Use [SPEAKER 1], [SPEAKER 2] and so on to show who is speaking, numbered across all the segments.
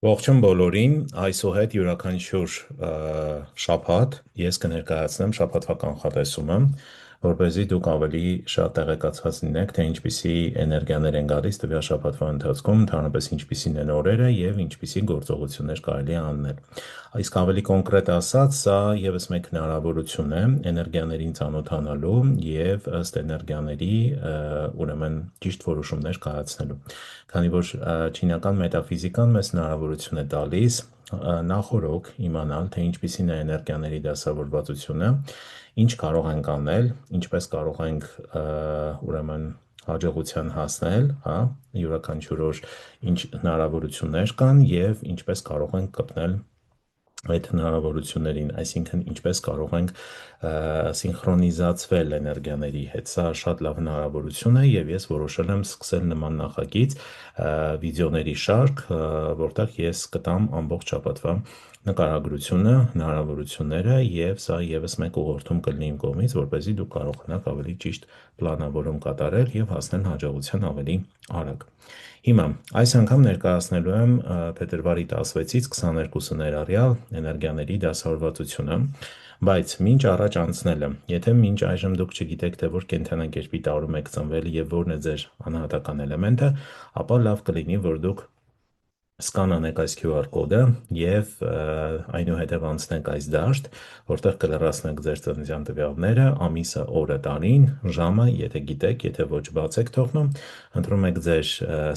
[SPEAKER 1] Ողջույն բոլորին, այսուհետ յուրաքանչյուր շաբաթ ես կներկայացնեմ շաբաթվա կանխատեսումը, որպեսզի դուք ավելի շատ տեղեկացված լինեք, թե ինչպիսի էներգիաներ են գալիս տվյալ շաբաթվա ընթացքում, ընդհանրապես ինչպիսին են օրերը եւ ինչպիսի գործողություններ կարելի է անել։ Իսկ ավելի կոնկրետ ասած, սա եւս մեկ հնարավորություն է էներգիաներին ծանոթանալու եւ ըստ էներգիաների ուրեմն ճիշտ որոշումներ կայացնելու։ Քանի որ չինական մետաֆիզիկան մեզ հնարավորություն է տալիս նախորոք իմանալ, թե ինչպիսին է էներգիաների դասավորվածությունը, ինչ կարող ենք անել, ինչպես կարող ենք ուրեմն հաջողության հասնել, հա, յուրաքանչյուր օր ինչ հնարավորություններ կան եւ ինչպես կարող ենք կպնել այդ հնարավորություններին, այսինքն ինչպես կարող ենք սինխրոնիզացվել էներգիաների հետ։ Սա շատ լավ հնարավորություն է եւ ես որոշել եմ սկսել նման նախագիծ վիդեոների շարք, որտեղ ես կտամ ամբողջ շաբաթվա նկարագրությունը, հնարավորությունները եւ սա եւս մեկ ուղղորդում կլինի իմ կողմից, որպեսզի դուք կարողանաք ավելի ճիշտ պլանավորում կատարել եւ հասնել հաջողության ավելի արագ։ Հիմա այս անգամ ներկայացնելու եմ փետրվարի 16-ից 22-ը ներառյալ էներգիաների դասավորվածությունը, բայց մինչ առաջ անցնելը, եթե մինչ այժմ դուք չգիտեք, թե որ կենդանակերպի տարում եք ծնվել եւ որն է ձեր անհատական էլեմենտը, ապա լավ կլինի, որ դուք սկանանեք այս QR կոդը եւ այնուհետև անցնեք այս դաշտ, որտեղ կլրացնեք ձեր ծննդյան տվյալները, ամիսը, օրը, տարին, ժամը, եթե գիտեք, եթե ոչ բաց եք թողնում, ընտրում եք ձեր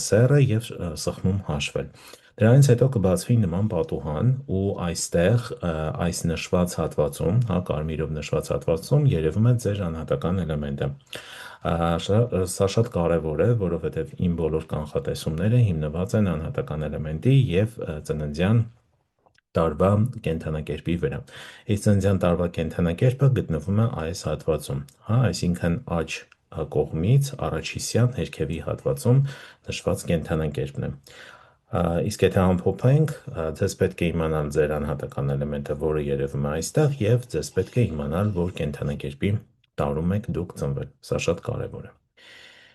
[SPEAKER 1] սեռը եւ սխմում հաշվել։ Դրանից հետո կբացվի նման պատուհան ու այստեղ այս նշված հատվածում, հա, կարմիրով նշված հատվածում երևում է ձեր անհատական էլեմենտը։ Սա շատ կարևոր է, որովհետև իմ բոլոր կանխատեսումները հիմնված են անհատական էլեմենտի եւ ծննդյան տարվա կենդանակերպի վրա։ Իսկ ծննդյան տարվա կենդանակերպը գտնվում է այս հատվածում, հա, այսինքն աջ կողմից առաջիսյան հերքևի հատվածում նշված կենդանակերպն է։ Իսկ եթե ամփոփենք, ձեզ պետք է իմանալ ձեր անհատական էլեմենտը, որը երևում է այստեղ, եւ ձեզ պետք է իմանալ, որ կենդանակերպի տարում եք դուք ծնվել։ Սա շատ կարևոր է։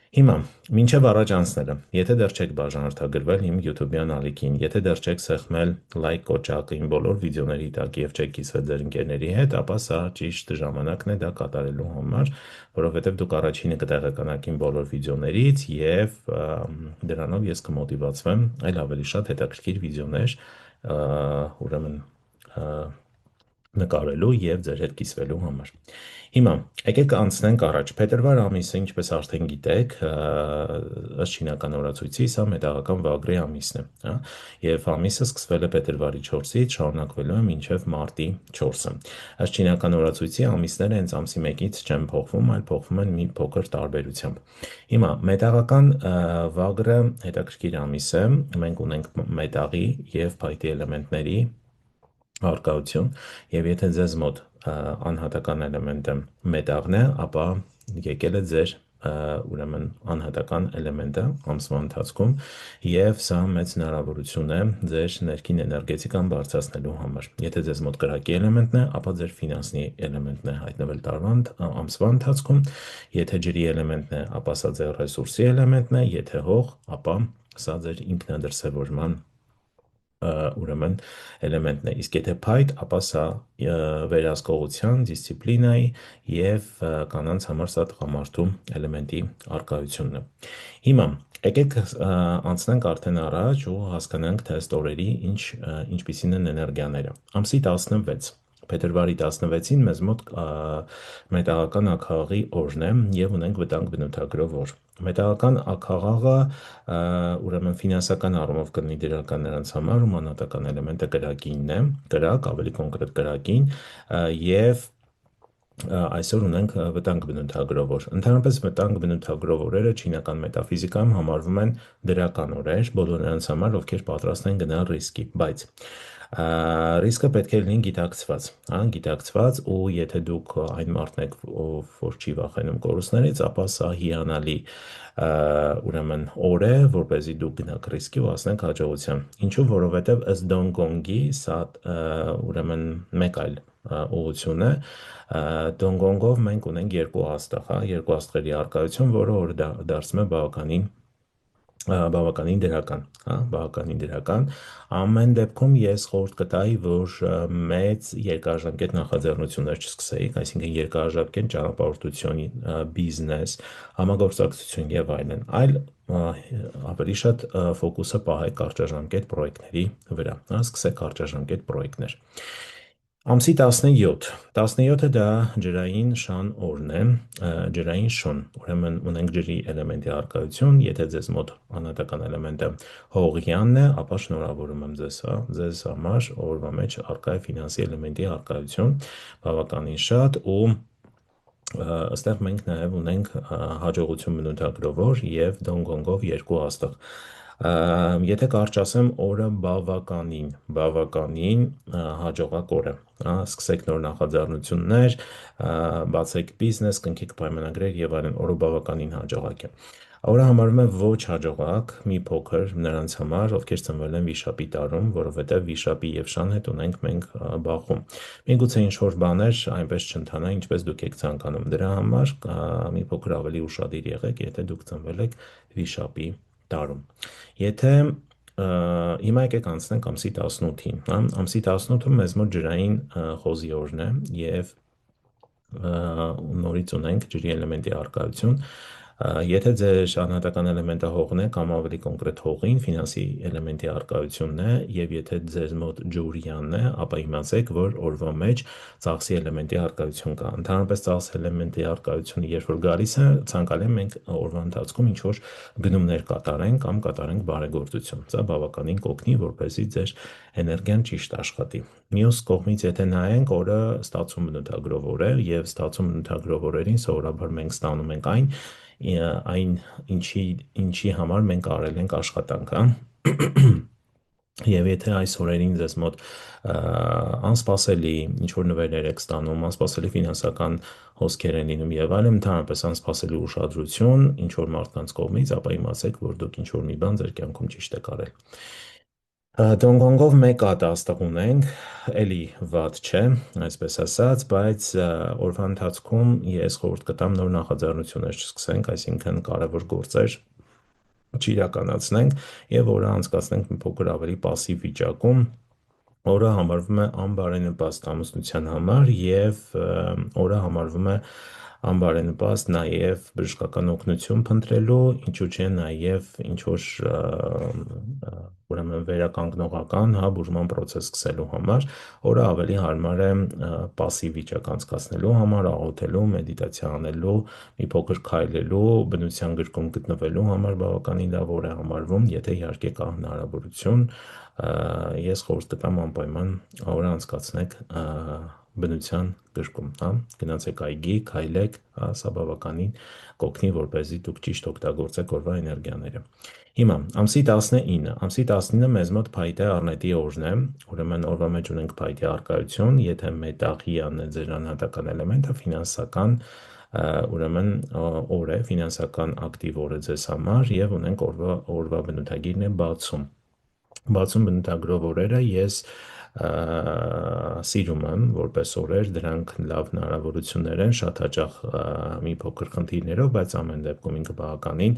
[SPEAKER 1] Հիմա, մինչև առաջ անցնելը, եթե դեռ չեք բաժանորդագրվել իմ YouTube-յան ալիքին, եթե դեռ չեք սեղմել լայք կոճակը իմ բոլոր վիդեոների տակ եւ չեք կիսվել ձեր ընկերների հետ, ապա սա ճիշտ ժամանակն է դա կատարելու համար, որովհետեւ դուք առաջինը կտեղեկանաք իմ բոլոր վիդեոներից եւ դրանով ես կմոտիվացվեմ այլ ավելի շատ հետաքրքիր վիդեոներ ուրեմն նկարելու եւ ձեր հետ կիսվելու համար։ Հիմա եկեք անցնենք առաջ։ Փետրվար ամիսը, ինչպես արդեն գիտեք, ըստ չինական օրացույցի, սա մետաղական վագրի ամիսն է, հա, եւ ամիսը սկսվել է փետրվարի 4-ից, շարունակվելու է մինչեւ մարտի 4-ը։ Ըստ չինական օրացույցի ամիսները հենց ամսի 1-ից չեն փոխվում, այլ փոխվում են մի փոքր տարբերությամբ։ Հիմա մետաղական վագրը հետաքրքիր ամիս է։ Մենք ունենք մետաղի եւ փայտի էլեմենտների արկայություն եւ եթե ձեզ մոտ անհատական էլեմենտը մետաղն է, ապա եկել է ձեր ուրեմն անհատական էլեմենտը ամսվա ընթացքում եւ սա մեծ հնարավորություն է ձեր ներքին էներգետիկան բարձրացնելու համար։ Եթե ձեզ մոտ կրակի էլեմենտն է, ապա ձեր ֆինանսի էլեմենտն է հայտնվել տարվա ամսվա ընթացքում, եթե ջրի էլեմենտն է, ապա սա ձեր ռեսուրսի էլեմենտն է, եթե հող, ապա սա ձեր ինքնադրսևորման ուրեմն էլեմենտն է, իսկ եթե փայտ, ապա սա վերահսկողության, դիսցիպլինայի եւ կանանց համար սա տղամարդու էլեմենտի արկայությունն է։ Հիմա եկեք անցնենք արդեն առաջ ու հասկանանք թե ըստ օրերի ինչպիսին են էներգիաները։ Ամսի 16 Փետրվարի 16-ին մեզ մոտ մետաղական աքաղի օրն է եւ ունենք վտանգ բնութագրով օր։ Մետաղական աքաղաղը ուրեմն ֆինանսական առումով կլինի դրական նրանց համար, ում անհատական էլեմենտը կրակինն է, կրակ, ավելի կոնկրետ կրակին եւ այսօր ունենք վտանգ բնութագրով օր։ Ընդհանրապես վտանգ բնութագրով օրերը չինական մետաֆիզիկայում համարվում են դրական օրեր բոլոր նրանց համար, ովքեր պատրաստ են գնալ ռիսկի, բայց ռիսկը պետք է լինի գիտակցված, հա, գիտակցված ու եթե դուք այն մարդն եք, որ չի վախենում կորուստներից, ապա սա հիանալի ուրեմն օր է, որպեսզի դուք գնաք ռիսկի ու հասնեք հաջողության։ Ինչու, որովհետև ըստ Դոնգոնգի սա ուրեմն մեկ այլ ուղղություն է։ Դոնգոնգով մենք ունենք երկու աստղ, հա, երկու աստղերի արկայություն, որը դարձնում է բավականին բավականին դրական, հա, բավականին դրական։ Ամեն դեպքում ես խորհուրդ կտայի, որ մեծ երկարաժամկետ նախաձեռնություններ չսկսեիք, այսինքն երկարաժամկետ ճանապարհորդություն, բիզնես, համագործակցություն եւ այլն, այլ ավելի շատ ֆոկուսը պահեք կարճաժամկետ պրոյեկտների վրա, հա, սկսեք կարճաժամկետ պրոյեկտներ։ Ամսի 17, 17-ը դա ջրային շան օրն է, ջրային շուն, ուրեմն ունենք ջրի էլեմենտի առկայություն, եթե ձեզ մոտ անհատական էլեմենտը հողյանն է, ապա շնորհավորում եմ ձեզ, հա, ձեզ համար օրվա մեջ առկա է ֆինանսի էլեմենտի առկայություն, բավականին շատ ու այստեղ մենք նաև ունենք հաջողություն բնութագրովոր եւ դոնգոնգով երկու աստղ։ Եթե կարճ ասեմ, օրը բավականին հաջողակ օր է, սկսեք նոր նախաձեռնություններ, բացեք բիզնես, կնքեք պայմանագրեր եւ այլն, օրը բավականին հաջողակ է։ Օրը համարվում է ոչ հաջողակ մի փոքր նրանց համար, ովքեր ծնվել են վիշապի տարում, որովհետև վիշապի եւ շան հետ ունենք մենք բախում։ Միգուցե ինչ-որ բաներ այնպես չընթանա, ինչպես դուք եք ցանկանում։ Դրա համար մի փոքր ավելի ուշադիր եղեք, եթե դուք ծնվել եք վիշապի տարում։ Եթե հիմա եկեք անցնենք ամսի 18-ին, հա, ամսի 18-ը մեզ մոտ ջրային խոզի օրն է եւ նորից ունենք ջրի էլեմենտի առկայություն։ Եթե ձեր անհատական էլեմենտը հողն է կամ ավելի կոնկրետ հողին, ֆինանսի էլեմենտի առկայությունն է եւ եթե ձեր մոտ ջուրյանն է, ապա իմացեք, որ օրվա մեջ ծախսի էլեմենտի առկայություն կա։ Ընդհանրապես ծախսի էլեմենտի առկայությունը երբ որ գալիս է, ցանկալի է մենք օրվա ընթացքում ինչ որ գնումներ կատարենք կամ կատարենք բարեգործություն։ Սա բավականին կօգնի, որպեսզի ձեր էներգիան ճիշտ աշխատի։ Մյուս կողմից, եթե նայենք, օրը ստացում բնութագրով օր է եւ ստացում բնութագրով օրերին սովորաբար մենք ստանում ենք այն ինչի համար մենք արել ենք աշխատանք, հա։ Եվ եթե այս օրերին ձեզ մոտ անսպասելի ինչ-որ նվերներ եք ստանում, անսպասելի ֆինանսական հոսքեր են լինում եւ այլն, ընդհանրապես անսպասելի ուշադրություն ինչ-որ մարդկանց կողմից, ապա իմացեք, որ դուք ինչ-որ մի բան ձեր կյանքում ճիշտ եք արել։ Դոնգոնգով մեկ ատաստղ ունենք, էլի վատ չէ, այսպես ասած, բայց օրվա ընթացքում ես խորհուրդ կտամ նոր նախաձեռնություններ չսկսենք, այսինքն կարևոր գործեր չիրականացնենք եւ օրը անցկացնենք մի փոքր ավելի պասիվ վիճակում։ Օրը համարվում է անբարենպաստ ամուսնության համար եւ օրը համարվում է անբարենպաստ նաև բժշկական օգնություն փնտրելու, ինչու՞ չէ նաև ինչ-որ ուրեմն վերականգնողական, հա, բուժման process սկսելու համար, օրը ավելի հարմար է պասիվ վիճակ անցկացնելու համար, աղոթելու, մեդիտացիա անելու, մի փոքր քայլելու, բնության գրկում գտնվելու համար բավականին լավ օր է համարվում, եթե իհարկե կա հնարավորություն, ես խորհուրդ կտամ անպայման օրը անցկացնեք բնության գրկում, հա, գնացեք այգի, քայլեք, հա, սա բավականին կօգնի, որպեսզի դուք ճիշտ օգտագործեք օրվա էներգիաները։ Հիմա ամսի 19, ամսի 19-ը մեզ մոտ փայտե առնետի օրն է, ուրեմն օրվա մեջ ունենք փայտե առկայություն, եթե մետաղյանն է ձեր անհատական էլեմենտը, ֆինանսական ուրեմն օր է, ֆինանսական ակտիվ օր է ձեզ համար եւ ունենք օրվա բնութագիրն է բացում։ Բացում բնութագրով օրերը ես սիրում եմ որպես օրեր, դրանք լավ հնարավորություններ են, շատ հաճախ մի փոքր խնդիրներով, բայց ամեն դեպքում ինքը բավականին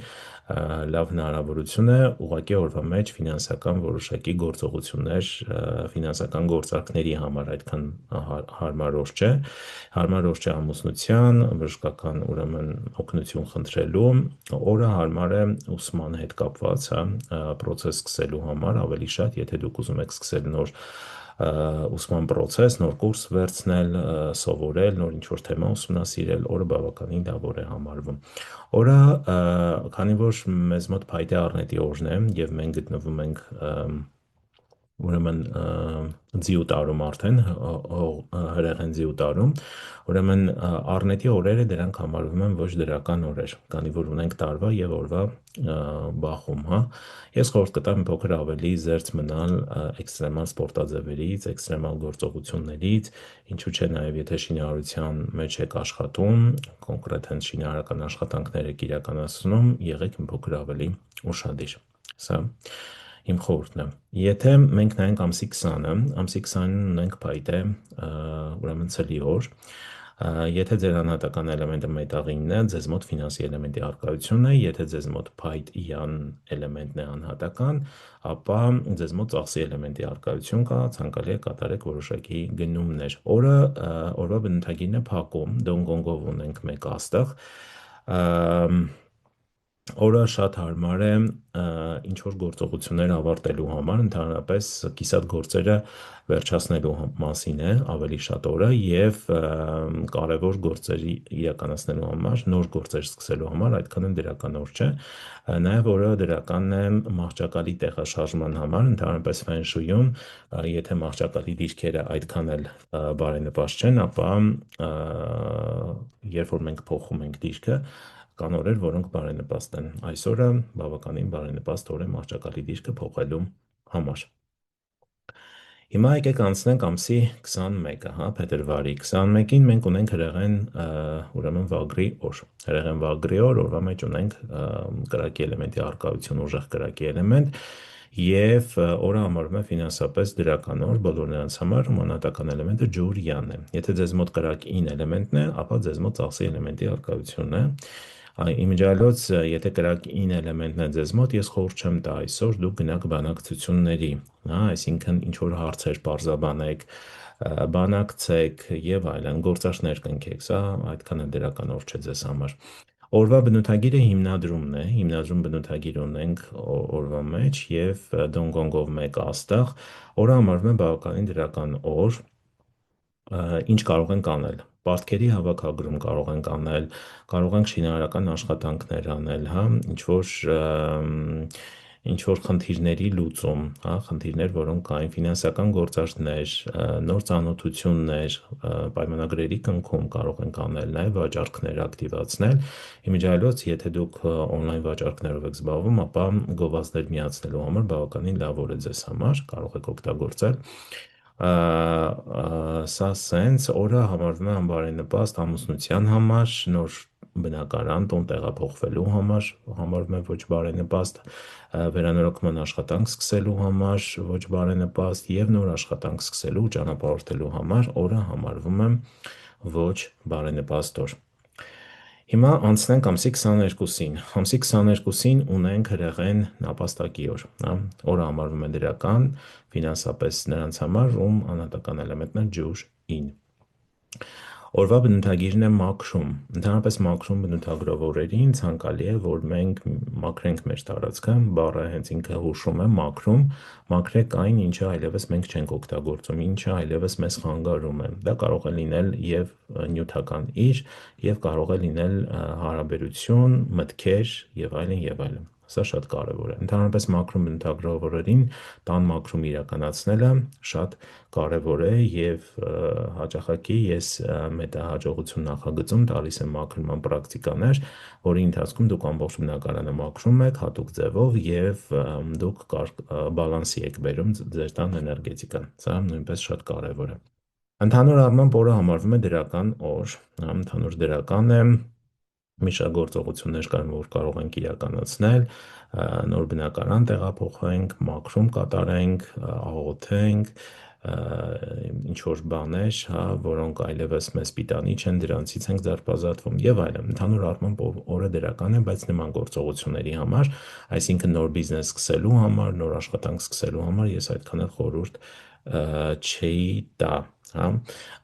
[SPEAKER 1] լավ հնարավորություն է, ուղղակի օրվա մեջ ֆինանսական որոշակի գործողություններ, ֆինանսական գործարքների համար այդքան հարմար օր չէ, հարմար օր չէ ամուսնության, բժշկական ուրեմն օգնություն խնդրելու, օրը հարմար է ուսման հետ կապված, հա, process սկսելու համար ավելի շատ, եթե դուք ուզում եք սկսել նոր ուսման process, նոր կուրս վերցնել, սովորել, նոր ինչ-որ թեմա ուսումնասիրել, օրը բավականին լավ օր է համարվում։ Օրը, քանի որ մեզ մոտ փայտե առնետի օրն է եւ մենք գտնվում ենք ուրեմն ձիու տարում արդեն, հրեղեն ձիու տարում, ուրեմն առնետի օրերը դրանք համարվում են ոչ դրական օրեր, քանի որ ունենք տարվա եւ օրվա բախում, հա։ Ես խորհուրդ կտամ մի փոքր ավելի զերծ մնալ էքստրեմալ սպորտաձևերից, էքստրեմալ գործողություններից, ինչու՞ չէ նաև եթե շինարարության մեջ եք աշխատում, կոնկրետ հենց շինարարական աշխատանքներ եք իրականացնում, եղեք մի փոքր ավելի ուշադիր։ Սա իմ խորհուրդն է։ Եթե մենք նայենք ամսի 20-ը, ամսի 20-ին ունենք փայտե ուրեմն ցլի օր, Եթե ձեր անհատական էլեմենտը մետաղինն է, ձեզ մոտ ֆինանսի էլեմենտի առկայությունն է, եթե ձեզ մոտ փայտ-յան էլեմենտն է անհատական, ապա ձեզ մոտ ծախսի էլեմենտի առկայություն կա, ցանկալի է կատարեք որոշակի գնումներ։ Օրվա բնութագիրն է փակում, դոնգոնգով ունենք մեկ աստղ, օրը շատ հարմար է ինչ-որ գործողություններ ավարտելու համար, ընդհանրապես կիսատ գործերը վերջացնելու մասին է ավելի շատ օրը և կարևոր գործերի իրականացնելու համար, նոր գործեր սկսելու համար այդքան էլ դրական օր չէ, նաև օրը դրական է մահճակալի տեղաշարժման համար, ընդհանրապես Feng Shui-ում, եթե մահճակալի դիրքերը այդքան էլ բարենպաստ չեն, ապա երբ որ մենք փոխում ենք դիրքը, կան օրեր, որոնք բարենպաստ են։ Այսօրը բավականին բարենպաստ օր է մահճակալի դիրքը փոխելու համար։ Հիմա եկեք անցնենք ամսի 21-ը, հա, փետրվարի 21-ին մենք ունենք հրեղեն ուրեմն վագրի օր։ Հրեղեն վագրի օր, օրվա մեջ ունենք կրակի էլեմենտի առկայություն, ուժեղ կրակի էլեմենտ, և օրը համարվում է ֆինանսապես դրական օր բոլոր նրանց համար, ում անհատական էլեմենտը ջուրյանն է։ Եթե ձեզ մոտ կրակին էլեմենտն է, ապա ձեզ մոտ ծախսի էլեմենտի առկայությունն է։ Իմիջիալոց, եթե կրակին էլեմենտն է ձեզ մոտ, ես խորհուրդ չեմ տա այսօր դուք գնաք բանակցությունների, հա, այսինքն ինչ-որ հարցեր պարզաբանեք, բանակցեք և այլն, գործարքներ կնքեք, սա այդքան էլ դրական օր չէ ձեզ համար։ Օրվա բնութագիրը հիմնադրումն է, հիմնադրում բնութագիր ունենք օրվա մեջ և դոնգոնգով մեկ աստղ, օրը համարվում է բավականին դրական օր, ինչ կարող ենք անել։ Պարտքերի հավաքագրում կարող ենք անել, կարող ենք շինարարական աշխատանքներ անել, հա, ինչ-որ խնդիրների լուծում, հա, խնդիրներ, որոնք կային, ֆինանսական գործարքներ, նոր ծանոթություններ, պայմանագրերի կնքում կարող ենք անել, նաև վաճառքներ ակտիվացնել։ Իմիջիալոց, եթե դուք օնլայն վաճառքներով եք զբաղվում, ապա գովազդներ միացնելու համար բավականին լավ օր է ձեզ համար, կարող եք օգտագործել։ Սա սենց օրը համարվում է անբարենպաստ ամուսնության համար, նոր բնակարան, տուն տեղափոխվելու համար համարվում է ոչ բարենպաստ, վերանորոգման աշխատանք սկսելու համար ոչ բարենպաստ և նոր աշխատանք սկսելու ու ճանապարհորդելու համար օրը համարվում է ոչ բարենպաստ օր։ Հիմա անցնենք ամսի 22-ին։ Ամսի 22-ին ունենք հրեղեն նապաստակի օր, հա, օրը համարվում է դրական, ֆինանսապես նրանց համար, ում անհատական էլեմենտն է ջուրին։ Օրվա բնութագիրն է մաքրում, ընդհանրապես մաքրում բնութագրող օրերին ցանկալի է, որ մենք մաքրենք մեր տարածքը, բառը հենց ինքը հուշում է մաքրում, մաքրեք այն, ինչը այլևս մենք չենք օգտագործում, ինչը այլևս մեզ խանգարում է։ Դա կարող է լինել և նյութական իր, և կարող է լինել հարաբերություն, մտքեր և այլն և այլն։ Սա շատ կարևոր է։ Ընդհանրապես մաքրում բնութագրող օրերին տան մաքրում իրականացնելը շատ կարևոր է և հաճախակի ես մետահաջողություն նախագծում տալիս եմ մաքրման պրակտիկաներ, որի ընթացքում դուք ամբողջ բնակարանը մաքրում եք հատուկ ձևով և դուք բալանսի եք բերում ձեր տան էներգետիկան։ Սա նույնպես շատ կարևոր է։ Ընդհանուր առմամբ օրը համարվում է դրական օր, ընդհանուր դրական է, մի շարք գործողություններ կան, որ կարող ենք իրականացնել, նոր բնակարան տեղափոխենք, մաքրում կատարենք, աղոթենք, ինչ-որ բաներ, հա, որոնք այլևս մեզ պիտանի չեն, դրանցից ենք ձերբազատվում և այլն։ Ընդհանուր առմամբ օրը դրական է, բայց նման գործողությունների համար, այսինքն նոր բիզնես սկսելու համար, նոր աշխատանք սկսելու համար ես այդքան էլ խորհուրդ չէի տա, հա։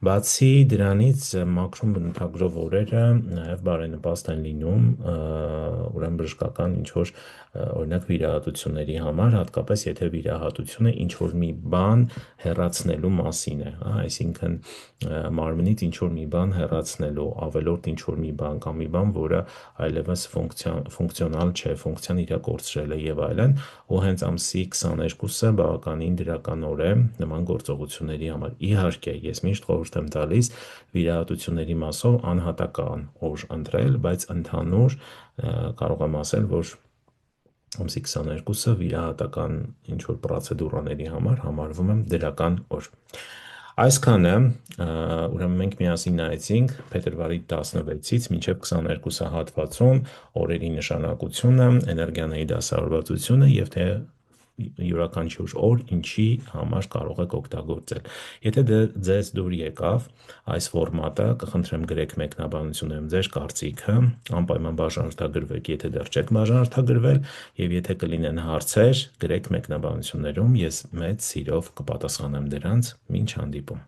[SPEAKER 1] Բացի դրանից մաքրում բնութագրող օրերը նաև բարենպաստ են լինում, ուրեմն բժշկական ինչ-որ օրինակ վիրահատությունների համար, հատկապես եթե վիրահատությունը ինչ-որ մի բան հեռացնելու մասին է, հա, այսինքն մարմնից ինչ-որ մի բան հեռացնելու, ավելորդ ինչ-որ մի բան կամ մի բան, որը այլևս ֆունկցիոնալ չէ, ֆունկցիան իր կորցրել է և այլն, ու հենց ամսի 22-ը բավականին դրական օր է նման գործողությունների համար։ Իհարկե, ես միշտ խորհուրդ եմ տալիս վիրահատությունների մասով անհատական օր ընտրել, բայց ընդհանուր կարող եմ ասել, որ ամսի 22-ը վիրահատական ինչ-որ պրոցեդուրաների համար համարվում է դրական օր։ Այսքանը, ուրեմն մենք միասին նայեցինք փետրվարի 16-ից մինչև 22-ը հատվածում օրերի նշանակությունը, էներգիաների դասավորվածությունը և թե յուրաքանչյուր օր ինչի համար կարող եք օգտագործել։ Եթե ձեզ դուր եկավ այս ֆորմատը, կխնդրեմ գրեք մեկնաբանություններում ձեր կարծիքը, անպայման բաժանորդագրվեք, եթե դեռ չեք բաժանորդագրվել, եւ եթե կլինեն հարցեր, գրեք մեկնաբանություններում, ես մեծ սիրով կպատասխանեմ դրանց։ Մինչ հանդիպում։